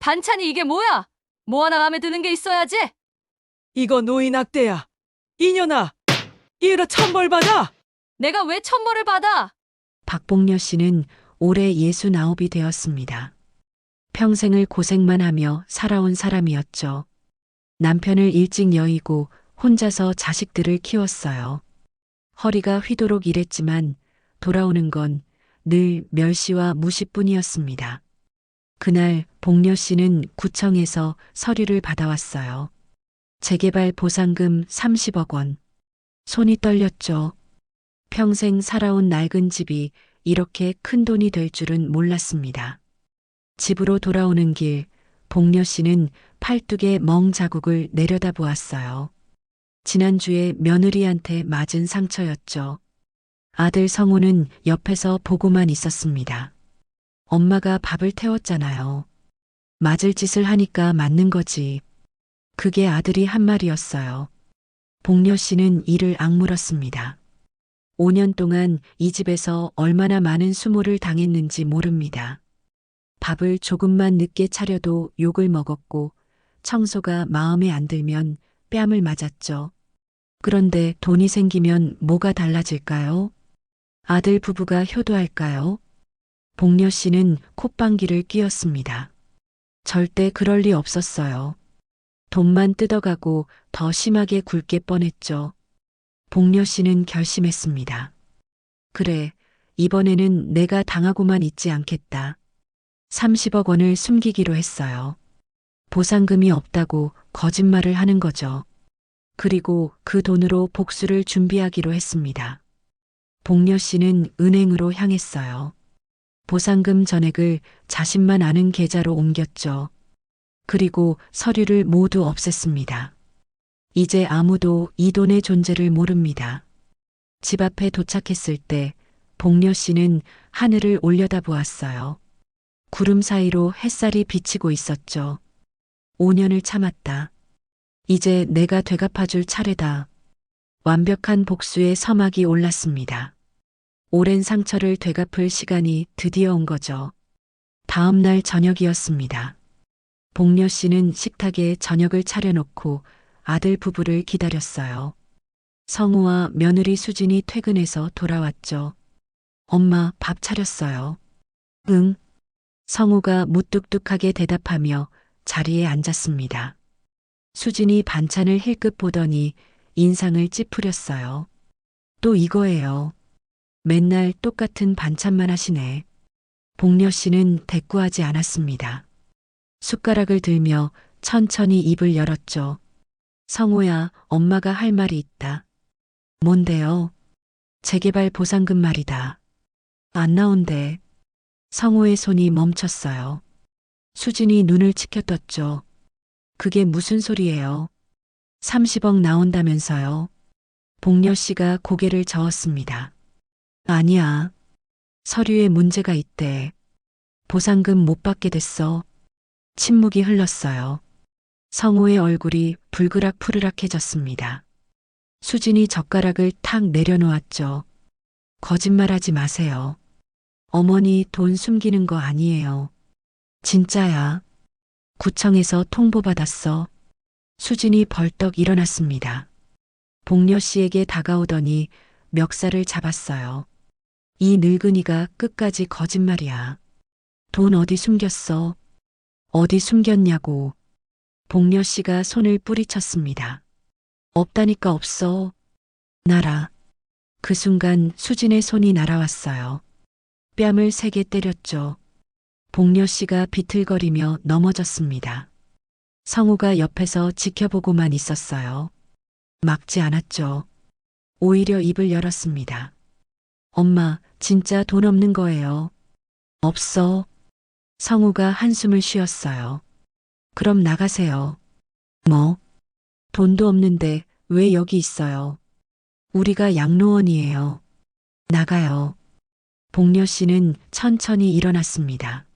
반찬이 이게 뭐야? 뭐 하나 마음에 드는 게 있어야지. 이거 노인학대야. 이년아, 이으로 천벌받아! 내가 왜 천벌을 받아? 박봉녀 씨는 올해 69이 되었습니다. 평생을 고생만 하며 살아온 사람이었죠. 남편을 일찍 여의고 혼자서 자식들을 키웠어요. 허리가 휘도록 일했지만 돌아오는 건 늘 멸시와 무시뿐이었습니다. 그날 복녀 씨는 구청에서 서류를 받아왔어요. 재개발 보상금 30억 원. 손이 떨렸죠. 평생 살아온 낡은 집이 이렇게 큰 돈이 될 줄은 몰랐습니다. 집으로 돌아오는 길, 복녀 씨는 팔뚝에 멍 자국을 내려다보았어요. 지난주에 며느리한테 맞은 상처였죠. 아들 성우는 옆에서 보고만 있었습니다. 엄마가 밥을 태웠잖아요. 맞을 짓을 하니까 맞는 거지. 그게 아들이 한 말이었어요. 복녀 씨는 이를 악물었습니다. 5년 동안 이 집에서 얼마나 많은 수모를 당했는지 모릅니다. 밥을 조금만 늦게 차려도 욕을 먹었고 청소가 마음에 안 들면 뺨을 맞았죠. 그런데 돈이 생기면 뭐가 달라질까요? 아들 부부가 효도할까요? 복녀 씨는 콧방귀를 뀌었습니다. 절대 그럴 리 없었어요. 돈만 뜯어가고 더 심하게 굴게 뻔했죠. 복녀 씨는 결심했습니다. 그래, 이번에는 내가 당하고만 있지 않겠다. 30억 원을 숨기기로 했어요. 보상금이 없다고 거짓말을 하는 거죠. 그리고 그 돈으로 복수를 준비하기로 했습니다. 복녀 씨는 은행으로 향했어요. 보상금 전액을 자신만 아는 계좌로 옮겼죠. 그리고 서류를 모두 없앴습니다. 이제 아무도 이 돈의 존재를 모릅니다. 집 앞에 도착했을 때 복녀 씨는 하늘을 올려다보았어요. 구름 사이로 햇살이 비치고 있었죠. 5년을 참았다. 이제 내가 되갚아줄 차례다. 완벽한 복수의 서막이 올랐습니다. 오랜 상처를 되갚을 시간이 드디어 온 거죠. 다음 날 저녁이었습니다. 복녀 씨는 식탁에 저녁을 차려놓고 아들 부부를 기다렸어요. 성우와 며느리 수진이 퇴근해서 돌아왔죠. 엄마, 밥 차렸어요. 응. 성우가 무뚝뚝하게 대답하며 자리에 앉았습니다. 수진이 반찬을 힐끗 보더니 인상을 찌푸렸어요. 또 이거예요. 맨날 똑같은 반찬만 하시네. 복녀 씨는 대꾸하지 않았습니다. 숟가락을 들며 천천히 입을 열었죠. 성호야, 엄마가 할 말이 있다. 뭔데요? 재개발 보상금 말이다. 안 나온대. 성호의 손이 멈췄어요. 수진이 눈을 치켜떴죠. 그게 무슨 소리예요? 30억 나온다면서요. 복녀 씨가 고개를 저었습니다. 아니야. 서류에 문제가 있대. 보상금 못 받게 됐어. 침묵이 흘렀어요. 성호의 얼굴이 불그락 푸르락해졌습니다. 수진이 젓가락을 탁 내려놓았죠. 거짓말하지 마세요. 어머니 돈 숨기는 거 아니에요. 진짜야. 구청에서 통보받았어. 수진이 벌떡 일어났습니다. 복녀 씨에게 다가오더니 멱살을 잡았어요. 이 늙은이가 끝까지 거짓말이야. 돈 어디 숨겼어? 어디 숨겼냐고. 복녀 씨가 손을 뿌리쳤습니다. 없다니까 없어. 나라. 그 순간 수진의 손이 날아왔어요. 뺨을 세게 때렸죠. 복녀 씨가 비틀거리며 넘어졌습니다. 성우가 옆에서 지켜보고만 있었어요. 막지 않았죠. 오히려 입을 열었습니다. 엄마, 진짜 돈 없는 거예요. 없어. 성우가 한숨을 쉬었어요. 그럼 나가세요. 뭐? 돈도 없는데 왜 여기 있어요? 우리가 양로원이에요. 나가요. 복녀 씨는 천천히 일어났습니다.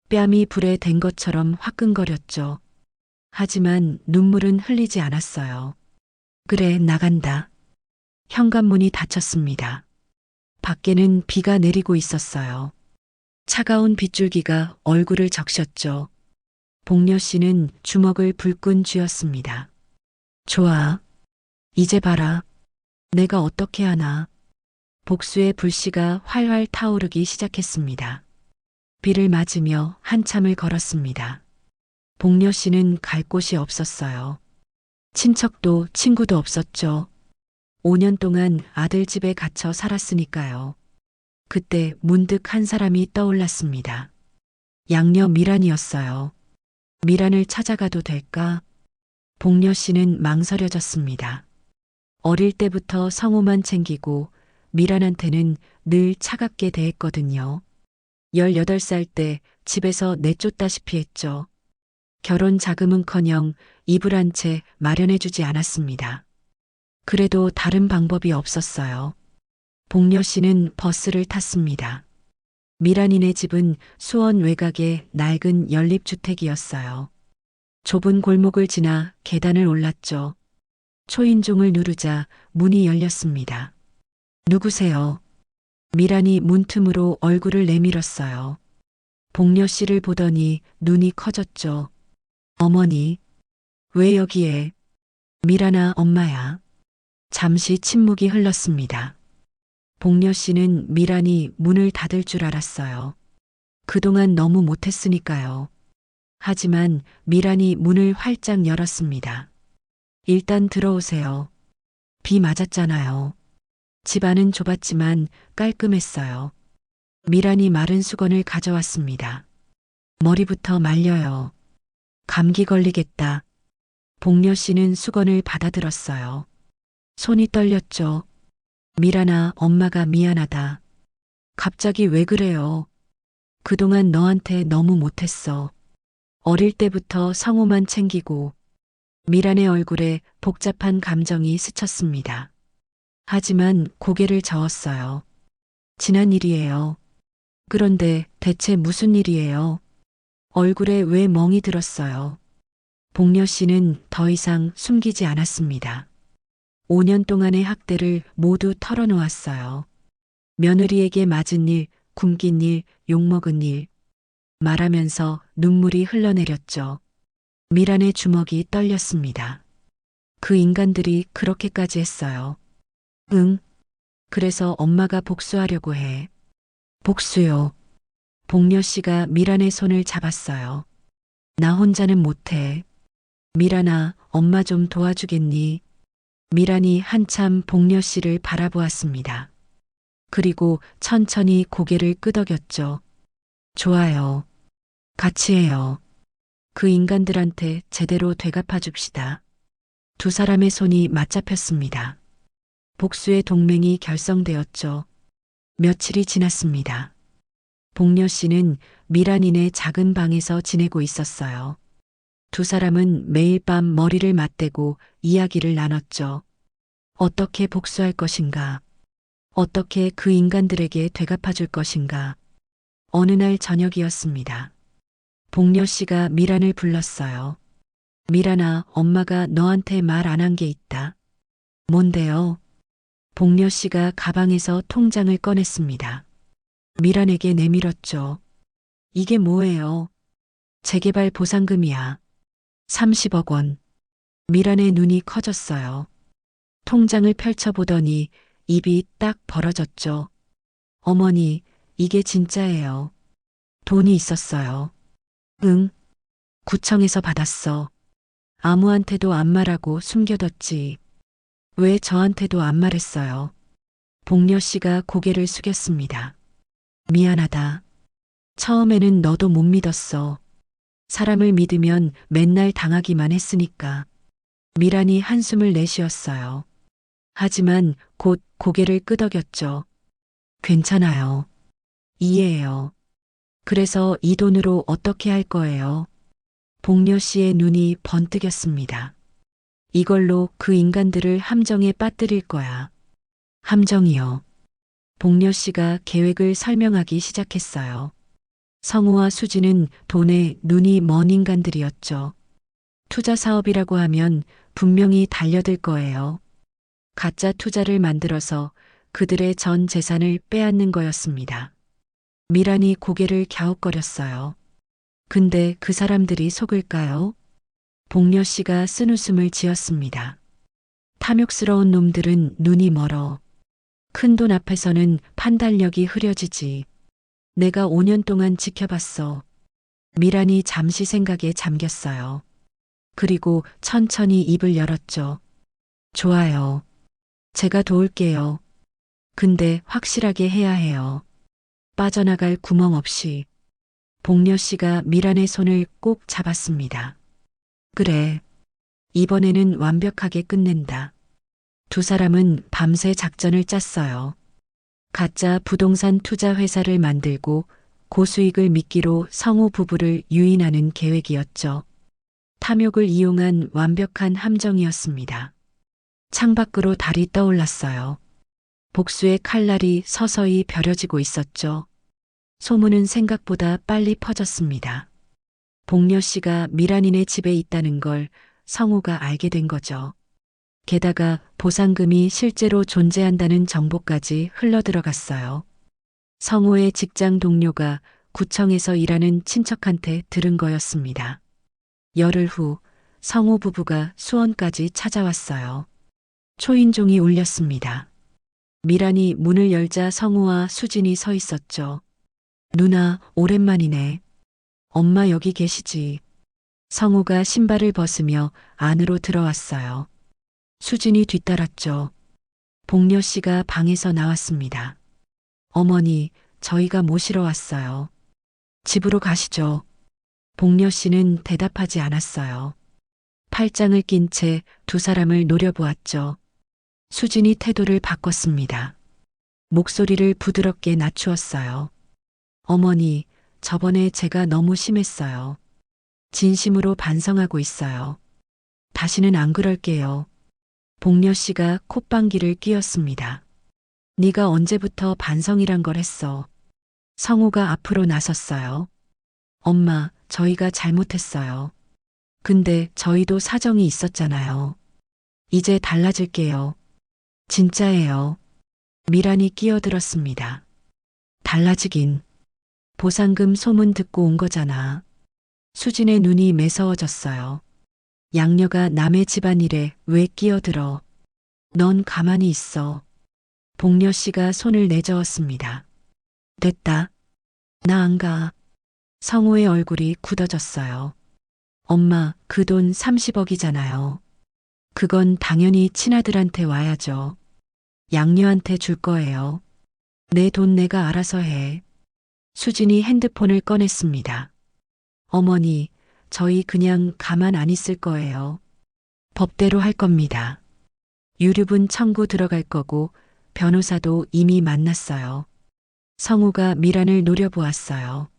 뺨이 불에 댄 것처럼 화끈거렸죠. 하지만 눈물은 흘리지 않았어요. 그래, 나간다. 현관문이 닫혔습니다. 밖에는 비가 내리고 있었어요. 차가운 빗줄기가 얼굴을 적셨죠. 복녀 씨는 주먹을 불끈 쥐었습니다. 좋아. 이제 봐라. 내가 어떻게 하나. 복수의 불씨가 활활 타오르기 시작했습니다. 비를 맞으며 한참을 걸었습니다. 복녀 씨는 갈 곳이 없었어요. 친척도 친구도 없었죠. 5년 동안 아들 집에 갇혀 살았으니까요. 그때 문득 한 사람이 떠올랐습니다. 양녀 미란이었어요. 미란을 찾아가도 될까? 복녀 씨는 망설여졌습니다. 어릴 때부터 성호만 챙기고 미란한테는 늘 차갑게 대했거든요. 18살 때 집에서 내쫓다시피 했죠. 결혼 자금은커녕 이불 한 채 마련해주지 않았습니다. 그래도 다른 방법이 없었어요. 복녀 씨는 버스를 탔습니다. 미란이네 집은 수원 외곽의 낡은 연립주택이었어요. 좁은 골목을 지나 계단을 올랐죠. 초인종을 누르자 문이 열렸습니다. 누구세요? 미란이 문틈으로 얼굴을 내밀었어요. 복녀 씨를 보더니 눈이 커졌죠. 어머니, 왜 여기에? 미란아, 엄마야. 잠시 침묵이 흘렀습니다. 복녀 씨는 미란이 문을 닫을 줄 알았어요. 그동안 너무 못했으니까요. 하지만 미란이 문을 활짝 열었습니다. 일단 들어오세요. 비 맞았잖아요. 집 안은 좁았지만 깔끔했어요. 미란이 마른 수건을 가져왔습니다. 머리부터 말려요. 감기 걸리겠다. 복녀 씨는 수건을 받아들었어요. 손이 떨렸죠. 미란아, 엄마가 미안하다. 갑자기 왜 그래요? 그동안 너한테 너무 못했어. 어릴 때부터 성호만 챙기고. 미란의 얼굴에 복잡한 감정이 스쳤습니다. 하지만 고개를 저었어요. 지난 일이에요. 그런데 대체 무슨 일이에요? 얼굴에 왜 멍이 들었어요? 복녀 씨는 더 이상 숨기지 않았습니다. 5년 동안의 학대를 모두 털어놓았어요. 며느리에게 맞은 일, 굶긴 일, 욕먹은 일. 말하면서 눈물이 흘러내렸죠. 미란의 주먹이 떨렸습니다. 그 인간들이 그렇게까지 했어요. 응. 그래서 엄마가 복수하려고 해. 복수요. 복녀 씨가 미란의 손을 잡았어요. 나 혼자는 못해. 미란아, 엄마 좀 도와주겠니? 미란이 한참 복녀 씨를 바라보았습니다. 그리고 천천히 고개를 끄덕였죠. 좋아요. 같이 해요. 그 인간들한테 제대로 되갚아 줍시다. 두 사람의 손이 맞잡혔습니다. 복수의 동맹이 결성되었죠. 며칠이 지났습니다. 복녀 씨는 미란이네 작은 방에서 지내고 있었어요. 두 사람은 매일 밤 머리를 맞대고 이야기를 나눴죠. 어떻게 복수할 것인가? 어떻게 그 인간들에게 되갚아 줄 것인가? 어느 날 저녁이었습니다. 복녀 씨가 미란을 불렀어요. 미란아, 엄마가 너한테 말 안 한 게 있다. 뭔데요? 복녀 씨가 가방에서 통장을 꺼냈습니다. 미란에게 내밀었죠. 이게 뭐예요? 재개발 보상금이야. 30억 원. 미란의 눈이 커졌어요. 통장을 펼쳐보더니 입이 딱 벌어졌죠. 어머니, 이게 진짜예요. 돈이 있었어요. 응. 구청에서 받았어. 아무한테도 안 말하고 숨겨뒀지. 왜 저한테도 안 말했어요? 복녀 씨가 고개를 숙였습니다. 미안하다. 처음에는 너도 못 믿었어. 사람을 믿으면 맨날 당하기만 했으니까. 미란이 한숨을 내쉬었어요. 하지만 곧 고개를 끄덕였죠. 괜찮아요. 이해해요. 그래서 이 돈으로 어떻게 할 거예요? 복녀 씨의 눈이 번뜩였습니다. 이걸로 그 인간들을 함정에 빠뜨릴 거야. 함정이요. 복녀 씨가 계획을 설명하기 시작했어요. 성우와 수지는 돈에 눈이 먼 인간들이었죠. 투자 사업이라고 하면 분명히 달려들 거예요. 가짜 투자를 만들어서 그들의 전 재산을 빼앗는 거였습니다. 미란이 고개를 갸웃거렸어요. 근데 그 사람들이 속을까요? 복녀 씨가 쓴웃음을 지었습니다. 탐욕스러운 놈들은 눈이 멀어. 큰돈 앞에서는 판단력이 흐려지지. 내가 5년 동안 지켜봤어. 미란이 잠시 생각에 잠겼어요. 그리고 천천히 입을 열었죠. 좋아요. 제가 도울게요. 근데 확실하게 해야 해요. 빠져나갈 구멍 없이. 복녀 씨가 미란의 손을 꼭 잡았습니다. 그래. 이번에는 완벽하게 끝낸다. 두 사람은 밤새 작전을 짰어요. 가짜 부동산 투자 회사를 만들고 고수익을 미끼로 성우 부부를 유인하는 계획이었죠. 탐욕을 이용한 완벽한 함정이었습니다. 창밖으로 달이 떠올랐어요. 복수의 칼날이 서서히 벼려지고 있었죠. 소문은 생각보다 빨리 퍼졌습니다. 복녀 씨가 미란이네 집에 있다는 걸 성우가 알게 된 거죠. 게다가 보상금이 실제로 존재한다는 정보까지 흘러들어갔어요. 성우의 직장 동료가 구청에서 일하는 친척한테 들은 거였습니다. 열흘 후 성우 부부가 수원까지 찾아왔어요. 초인종이 울렸습니다. 미란이 문을 열자 성우와 수진이 서 있었죠. 누나, 오랜만이네. 엄마 여기 계시지. 성우가 신발을 벗으며 안으로 들어왔어요. 수진이 뒤따랐죠. 복녀 씨가 방에서 나왔습니다. 어머니, 저희가 모시러 왔어요. 집으로 가시죠. 복녀 씨는 대답하지 않았어요. 팔짱을 낀 채 두 사람을 노려보았죠. 수진이 태도를 바꿨습니다. 목소리를 부드럽게 낮추었어요. 어머니, 저번에 제가 너무 심했어요. 진심으로 반성하고 있어요. 다시는 안 그럴게요. 복녀 씨가 콧방귀를 뀌었습니다. 네가 언제부터 반성이란 걸 했어. 성우가 앞으로 나섰어요. 엄마, 저희가 잘못했어요. 근데 저희도 사정이 있었잖아요. 이제 달라질게요. 진짜예요. 미란이 끼어들었습니다. 달라지긴. 보상금 소문 듣고 온 거잖아. 수진의 눈이 매서워졌어요. 양녀가 남의 집안일에 왜 끼어들어? 넌 가만히 있어. 복녀 씨가 손을 내저었습니다. 됐다. 나 안 가. 성우의 얼굴이 굳어졌어요. 엄마, 그 돈 30억이잖아요. 그건 당연히 친아들한테 와야죠. 양녀한테 줄 거예요. 내 돈 내가 알아서 해. 수진이 핸드폰을 꺼냈습니다. 어머니, 저희 그냥 가만 안 있을 거예요. 법대로 할 겁니다. 유류분 청구 들어갈 거고 변호사도 이미 만났어요. 성우가 미란을 노려보았어요.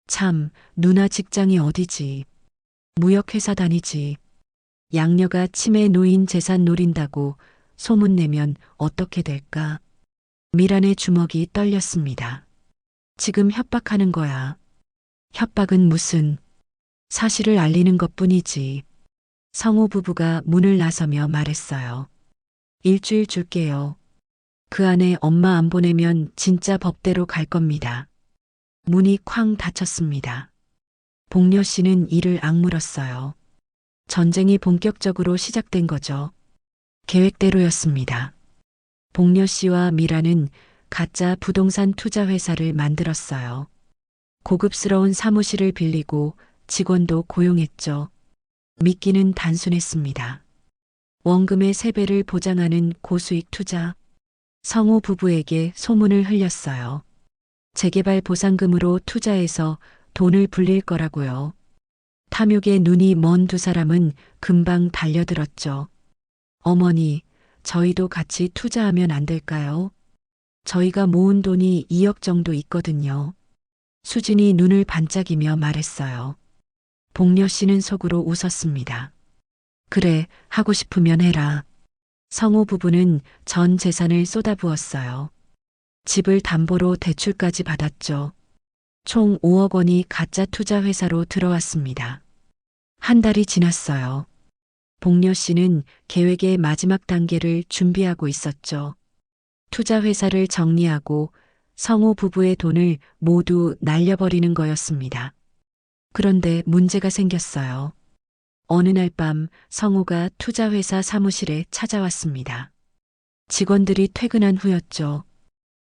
참, 누나 직장이 어디지? 무역회사 다니지. 양녀가 치매 노인 재산 노린다고 소문내면 어떻게 될까? 미란의 주먹이 떨렸습니다. 지금 협박하는 거야. 협박은 무슨? 사실을 알리는 것뿐이지. 성우 부부가 문을 나서며 말했어요. 일주일 줄게요. 그 안에 엄마 안 보내면 진짜 법대로 갈 겁니다. 문이 쾅 닫혔습니다. 복녀 씨는 이를 악물었어요. 전쟁이 본격적으로 시작된 거죠. 계획대로였습니다. 복녀 씨와 미라는 가짜 부동산 투자 회사를 만들었어요. 고급스러운 사무실을 빌리고 직원도 고용했죠. 미끼는 단순했습니다. 원금의 3배를 보장하는 고수익 투자. 성우 부부에게 소문을 흘렸어요. 재개발 보상금으로 투자해서 돈을 불릴 거라고요. 탐욕에 눈이 먼 두 사람은 금방 달려들었죠. 어머니, 저희도 같이 투자하면 안 될까요? 저희가 모은 돈이 2억 정도 있거든요. 수진이 눈을 반짝이며 말했어요. 복녀 씨는 속으로 웃었습니다. 그래, 하고 싶으면 해라. 성우 부부는 전 재산을 쏟아부었어요. 집을 담보로 대출까지 받았죠. 총 5억 원이 가짜 투자 회사로 들어왔습니다. 한 달이 지났어요. 복녀 씨는 계획의 마지막 단계를 준비하고 있었죠. 투자 회사를 정리하고 성우 부부의 돈을 모두 날려버리는 거였습니다. 그런데 문제가 생겼어요. 어느 날 밤 성우가 투자회사 사무실에 찾아왔습니다. 직원들이 퇴근한 후였죠.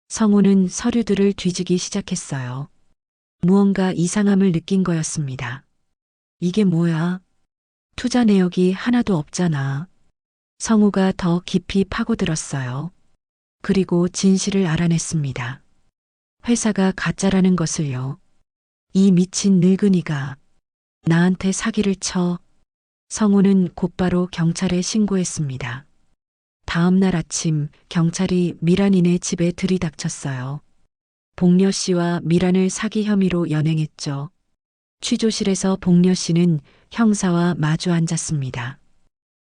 성우는 서류들을 뒤지기 시작했어요. 무언가 이상함을 느낀 거였습니다. 이게 뭐야? 투자 내역이 하나도 없잖아. 성우가 더 깊이 파고들었어요. 그리고 진실을 알아냈습니다. 회사가 가짜라는 것을요. 이 미친 늙은이가 나한테 사기를 쳐. 성우는 곧바로 경찰에 신고했습니다. 다음 날 아침 경찰이 미란이네 집에 들이닥쳤어요. 복려 씨와 미란을 사기 혐의로 연행했죠. 취조실에서 복려 씨는 형사와 마주 앉았습니다.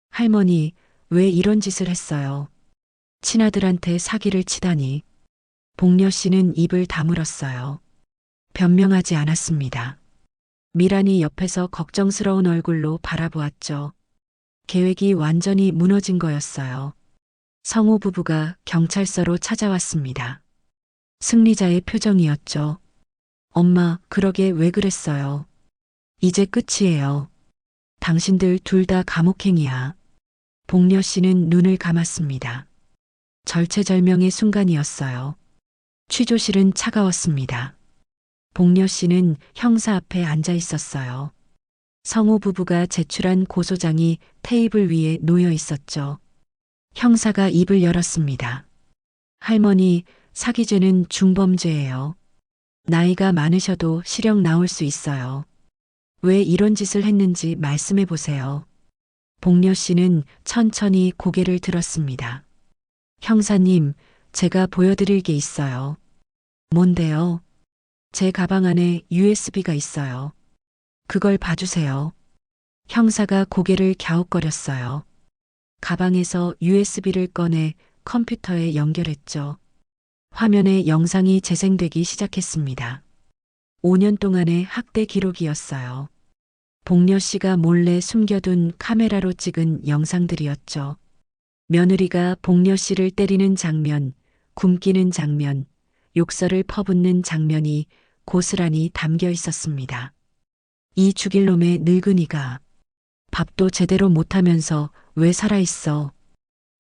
할머니, 왜 이런 짓을 했어요? 친아들한테 사기를 치다니. 복려 씨는 입을 다물었어요. 변명하지 않았습니다. 미란이 옆에서 걱정스러운 얼굴로 바라보았죠. 계획이 완전히 무너진 거였어요. 성우 부부가 경찰서로 찾아왔습니다. 승리자의 표정이었죠. 엄마, 그러게 왜 그랬어요? 이제 끝이에요. 당신들 둘 다 감옥행이야. 복려 씨는 눈을 감았습니다. 절체절명의 순간이었어요. 취조실은 차가웠습니다. 복려 씨는 형사 앞에 앉아 있었어요. 성우 부부가 제출한 고소장이 테이블 위에 놓여 있었죠. 형사가 입을 열었습니다. 할머니, 사기죄는 중범죄예요. 나이가 많으셔도 실형 나올 수 있어요. 왜 이런 짓을 했는지 말씀해 보세요. 복려 씨는 천천히 고개를 들었습니다. 형사님, 제가 보여드릴 게 있어요. 뭔데요? 제 가방 안에 USB가 있어요. 그걸 봐주세요. 형사가 고개를 갸웃거렸어요. 가방에서 USB를 꺼내 컴퓨터에 연결했죠. 화면에 영상이 재생되기 시작했습니다. 5년 동안의 학대 기록이었어요. 복려 씨가 몰래 숨겨둔 카메라로 찍은 영상들이었죠. 며느리가 복려 씨를 때리는 장면, 굶기는 장면, 욕설을 퍼붓는 장면이 고스란히 담겨 있었습니다. 이 죽일 놈의 늙은이가 밥도 제대로 못하면서 왜 살아있어?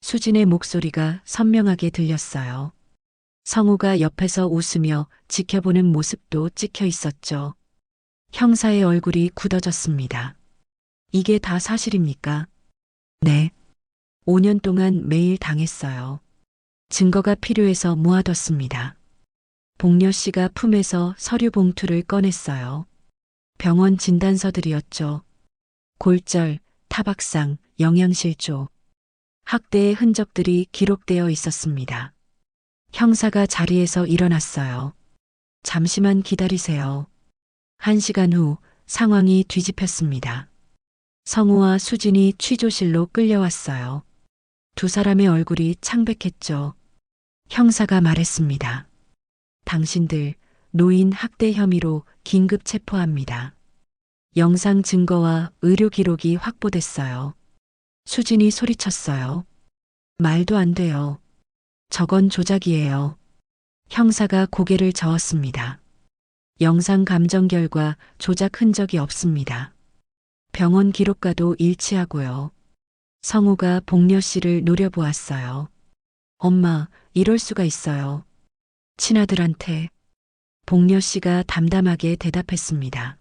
수진의 목소리가 선명하게 들렸어요. 성우가 옆에서 웃으며 지켜보는 모습도 찍혀 있었죠. 형사의 얼굴이 굳어졌습니다. 이게 다 사실입니까? 네. 5년 동안 매일 당했어요. 증거가 필요해서 모아뒀습니다. 복려 씨가 품에서 서류 봉투를 꺼냈어요. 병원 진단서들이었죠. 골절, 타박상, 영양실조. 학대의 흔적들이 기록되어 있었습니다. 형사가 자리에서 일어났어요. 잠시만 기다리세요. 1시간 후 상황이 뒤집혔습니다. 성우와 수진이 취조실로 끌려왔어요. 두 사람의 얼굴이 창백했죠. 형사가 말했습니다. 당신들 노인 학대 혐의로 긴급 체포합니다. 영상 증거와 의료 기록이 확보됐어요. 수진이 소리쳤어요. 말도 안 돼요. 저건 조작이에요. 형사가 고개를 저었습니다. 영상 감정 결과 조작 흔적이 없습니다. 병원 기록과도 일치하고요. 성우가 복려 씨를 노려보았어요. 엄마, 이럴 수가 있어요. 친아들한테. 복려 씨가 담담하게 대답했습니다.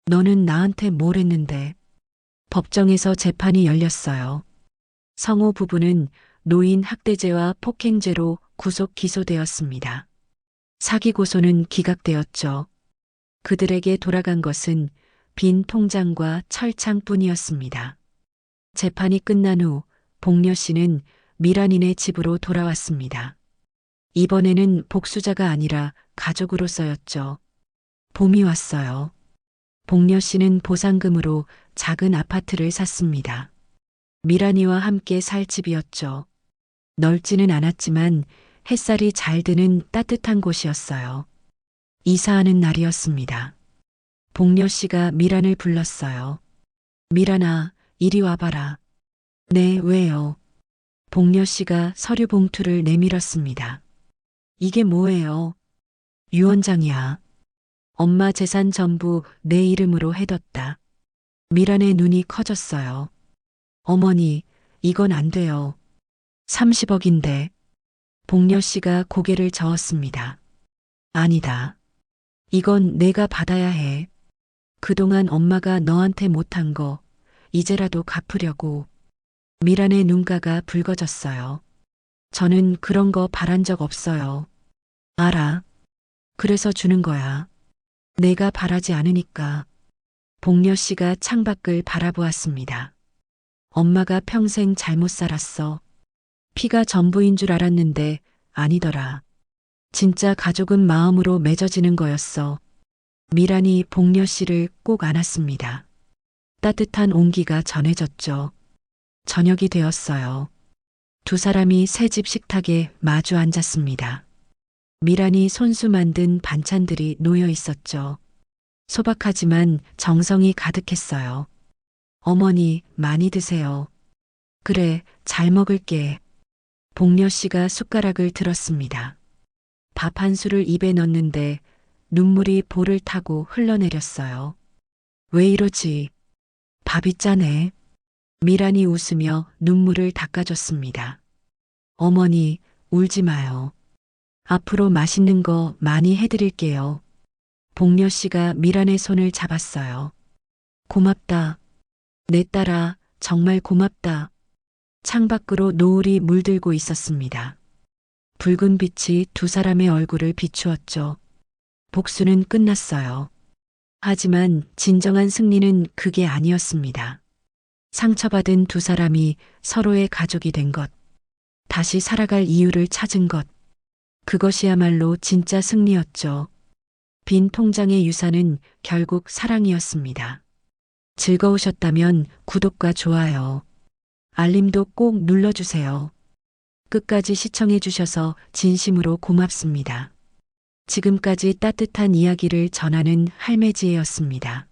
너는 나한테 뭘 했는데? 법정에서 재판이 열렸어요. 성우 부부는 노인 학대죄와 폭행죄로 구속 기소되었습니다. 사기 고소는 기각되었죠. 그들에게 돌아간 것은 빈 통장과 철창뿐이었습니다. 재판이 끝난 후 복려 씨는 미란이네 집으로 돌아왔습니다. 이번에는 복수자가 아니라 가족으로서였죠. 봄이 왔어요. 복려 씨는 보상금으로 작은 아파트를 샀습니다. 미란이와 함께 살 집이었죠. 넓지는 않았지만 햇살이 잘 드는 따뜻한 곳이었어요. 이사하는 날이었습니다. 복려 씨가 미란을 불렀어요. 미란아, 이리 와봐라. 네, 왜요? 복려 씨가 서류 봉투를 내밀었습니다. 이게 뭐예요? 유언장이야. 엄마 재산 전부 내 이름으로 해뒀다. 미란의 눈이 커졌어요. 어머니, 이건 안 돼요. 30억인데. 복녀 씨가 고개를 저었습니다. 아니다. 이건 내가 받아야 해. 그동안 엄마가 너한테 못한 거 이제라도 갚으려고. 미란의 눈가가 붉어졌어요. 저는 그런 거 바란 적 없어요. 알아. 그래서 주는 거야. 내가 바라지 않으니까. 복녀 씨가 창밖을 바라보았습니다. 엄마가 평생 잘못 살았어. 피가 전부인 줄 알았는데 아니더라. 진짜 가족은 마음으로 맺어지는 거였어. 미란이 복녀 씨를 꼭 안았습니다. 따뜻한 온기가 전해졌죠. 저녁이 되었어요. 두 사람이 새 집 식탁에 마주 앉았습니다. 미란이 손수 만든 반찬들이 놓여 있었죠. 소박하지만 정성이 가득했어요. 어머니, 많이 드세요. 그래, 잘 먹을게. 복녀 씨가 숟가락을 들었습니다. 밥 한 술을 입에 넣는데 눈물이 볼을 타고 흘러내렸어요. 왜 이러지? 밥이 짜네. 미란이 웃으며 눈물을 닦아줬습니다. 어머니, 울지 마요. 앞으로 맛있는 거 많이 해드릴게요. 복녀 씨가 미란의 손을 잡았어요. 고맙다. 내 딸아, 정말 고맙다. 창밖으로 노을이 물들고 있었습니다. 붉은 빛이 두 사람의 얼굴을 비추었죠. 복수는 끝났어요. 하지만 진정한 승리는 그게 아니었습니다. 상처받은 두 사람이 서로의 가족이 된 것, 다시 살아갈 이유를 찾은 것, 그것이야말로 진짜 승리였죠. 빈 통장의 유산은 결국 사랑이었습니다. 즐거우셨다면 구독과 좋아요, 알림도 꼭 눌러주세요. 끝까지 시청해주셔서 진심으로 고맙습니다. 지금까지 따뜻한 이야기를 전하는 할매지혜였습니다.